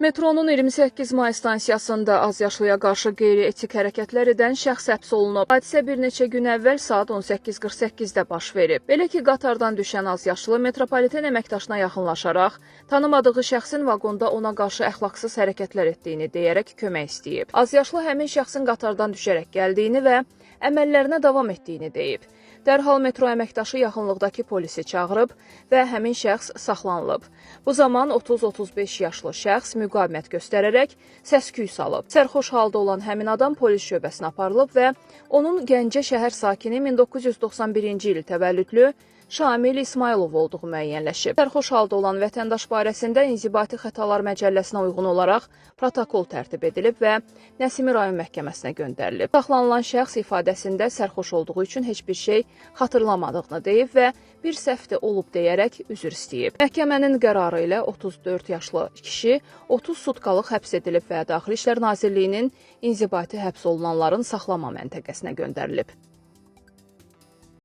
Metronun 28 may stansiyasında azyaşlıya qarşı qeyri-etik hərəkətlər edən şəxs həbs olunub. Hadisə bir neçə gün əvvəl saat 18:48-də baş verib. Belə ki, qatardan düşən azyaşlı metropoliten əməkdaşına yaxınlaşaraq, tanımadığı şəxsin vaqonda ona qarşı əxlaqsız hərəkətlər etdiyini deyərək kömək istəyib. Azyaşlı həmin şəxsin qatardan düşərək gəldiyini və əməllərinə davam etdiyini deyib. Dərhal metro əməkdaşı yaxınlıqdakı polisi çağırıb və həmin şəxs saxlanılıb. Bu zaman 30-35 yaşlı şəxs müqavimət göstərərək səs-küy salıb. Sərxoş halda olan həmin adam polis şöbəsinə aparılıb və onun Gəncə şəhər sakini 1991-ci il təvəllüdlü Şamil İsmailov olduğu müəyyənləşib. Sərxoş halda olan vətəndaş barəsində İnzibati Xətalar Məcəlləsinə uyğun olaraq protokol tərtib edilib və Nəsimi rayon məhkəməsinə göndərilib. Saxlanılan şəxs ifadəsində sərxoş olduğu üçün heç bir şey xatırlamadığını deyib və bir səhv olub deyərək üzr istəyib. Məhkəmənin qərarı ilə 34 yaşlı kişi 30 sutkalıq həbs edilib və Daxili İşlər Nazirliyinin inzibati həbs olunanların saxlama məntəqəsinə göndərilib.